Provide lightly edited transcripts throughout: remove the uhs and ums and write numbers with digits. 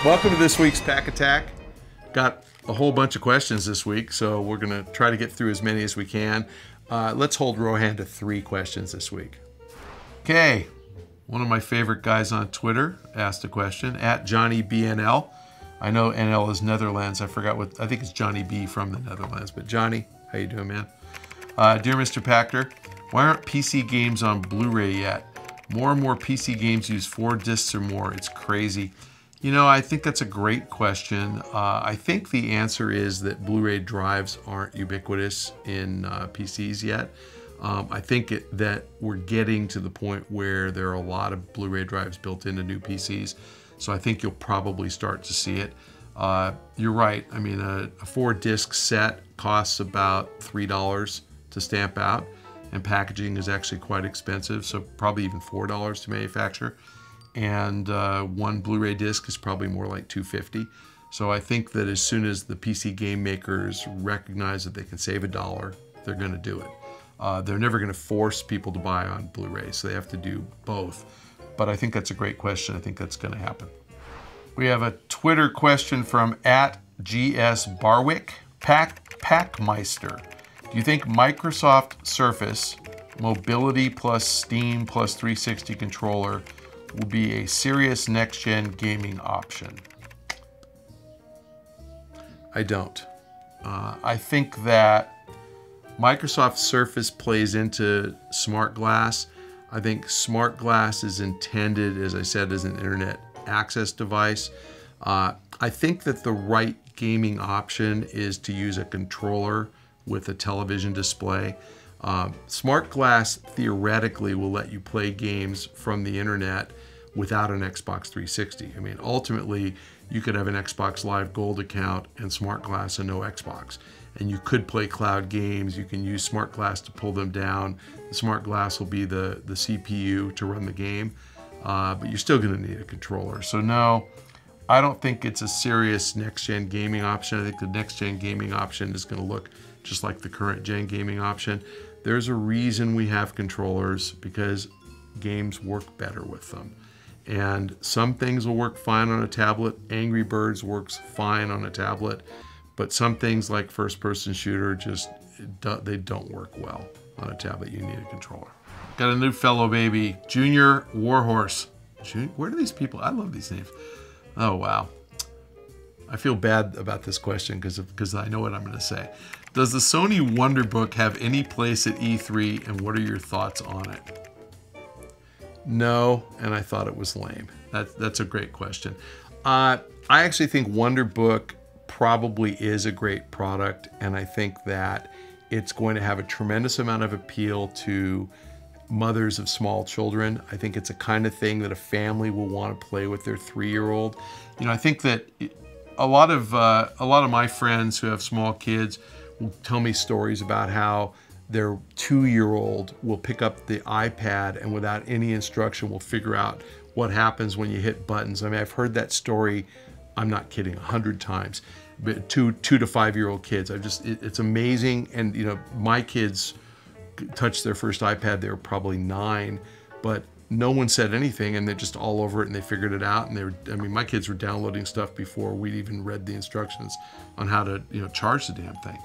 Welcome to this week's Pach-Attack. Got a whole bunch of questions this week, so we're going to try to get through as many as we can. Let's hold Rohan to 3 questions this week. Okay, one of my favorite guys on Twitter asked a question, at JohnnyBNL. I know NL is Netherlands. I forgot what, I think it's Johnny B from the Netherlands. But Johnny, how you doing, man? Dear Mr. Pachter, why aren't PC games on Blu-ray yet? More and more PC games use 4 discs or more. It's crazy. You know, I think that's a great question. I think the answer is that Blu-ray drives aren't ubiquitous in PCs yet. I think that we're getting to the point where there are a lot of Blu-ray drives built into new PCs. So I think you'll probably start to see it. You're right. I mean, a 4-disc set costs about $3 to stamp out, and packaging is actually quite expensive, so probably even $4 to manufacture. And one Blu-ray disc is probably more like $2.50. So I think that as soon as the PC game makers recognize that they can save $1, they're going to do it. They're never going to force people to buy on Blu-ray, so they have to do both. But I think that's a great question. I think that's going to happen. We have a Twitter question from @GSBarwick. Packmeister. Do you think Microsoft Surface Mobility plus Steam plus 360 controller will be a serious next-gen gaming option? I don't. I think that Microsoft Surface plays into Smart Glass. I think Smart Glass is intended, as I said, as an internet access device. I think that the right gaming option is to use a controller with a television display. Smart Glass theoretically will let you play games from the internet without an Xbox 360. I mean, ultimately, you could have an Xbox Live Gold account and Smart Glass and no Xbox. And you could play cloud games. You can use Smart Glass to pull them down. The Smart Glass will be the CPU to run the game, but you're still gonna need a controller. So no, I don't think it's a serious next-gen gaming option. I think the next-gen gaming option is gonna look just like the current-gen gaming option. There's a reason we have controllers, because games work better with them. And some things will work fine on a tablet. Angry Birds works fine on a tablet, but some things like first-person shooter they don't work well on a tablet. You need a controller. Got a new fellow baby, Junior Warhorse. Where do these people? I love these names. Oh wow. I feel bad about this question because I know what I'm going to say. Does the Sony Wonderbook have any place at E3, and what are your thoughts on it? No, and I thought it was lame. That's a great question. I actually think Wonderbook probably is a great product, and I think that it's going to have a tremendous amount of appeal to mothers of small children. I think it's a kind of thing that a family will want to play with their 3-year-old. You know, I think that a lot of my friends who have small kids will tell me stories about how their 2-year-old will pick up the iPad and without any instruction will figure out what happens when you hit buttons. I mean, I've heard that story, I'm not kidding, 100 times. But 2 to 5-year-old kids, it's amazing. And you know, my kids touched their first iPad, they were probably 9, but no one said anything, and they're just all over it, and they figured it out. And I mean, my kids were downloading stuff before we'd even read the instructions on how to, you know, charge the damn thing.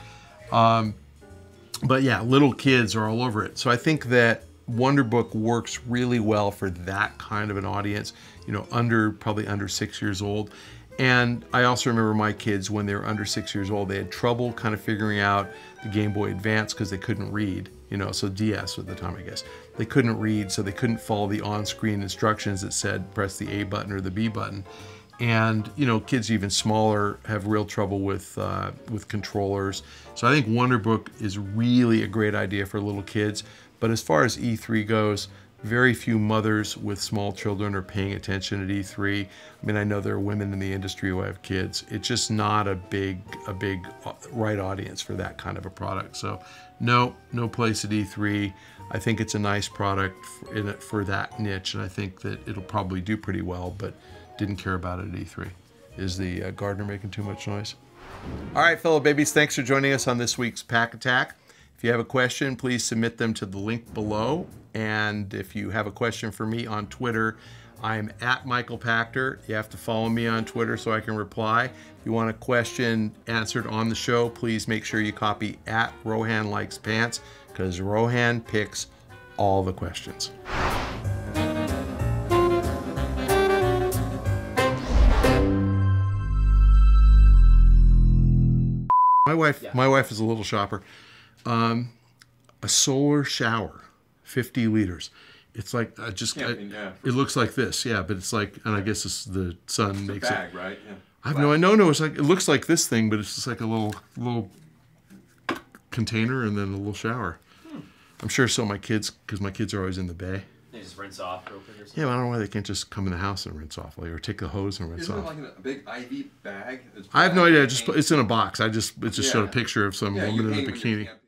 But yeah, little kids are all over it. So I think that Wonderbook works really well for that kind of an audience, you know, probably under 6 years old. And I also remember my kids, when they were under 6 years old, they had trouble kind of figuring out the Game Boy Advance because they couldn't read, you know, so DS at the time, I guess. They couldn't read, so they couldn't follow the on-screen instructions that said press the A button or the B button. And, you know, kids even smaller have real trouble with controllers. So I think Wonderbook is really a great idea for little kids. But as far as E3 goes, very few mothers with small children are paying attention at E3. I mean, I know there are women in the industry who have kids. It's just not a big right audience for that kind of a product. So no place at E3. I think it's a nice product for that niche, and I think that it'll probably do pretty well, but didn't care about it at E3. Is the gardener making too much noise? All right, fellow babies, thanks for joining us on this week's Pach-Attack. If you have a question, please submit them to the link below. And if you have a question for me on Twitter, I'm at Michael Pachter. You have to follow me on Twitter so I can reply. If you want a question answered on the show, please make sure you copy at Rohan Likes Pants, because Rohan picks all the questions. My wife is a little shopper. A solar shower, 50 liters. It's like it looks like this, yeah. But it's like, and I guess the sun makes bag, it. Right? Yeah. I have no. It's like, it looks like this thing, but it's just like a little container and then a little shower. I'm sure so my kids, because my kids are always in the bay. They just rinse off real quick or something? Yeah, I don't know why they can't just come in the house and rinse off, like, or take the hose and rinse off. Isn't it like a big IV bag? I have no idea. It's in a box. It just showed a picture of some woman in a bikini.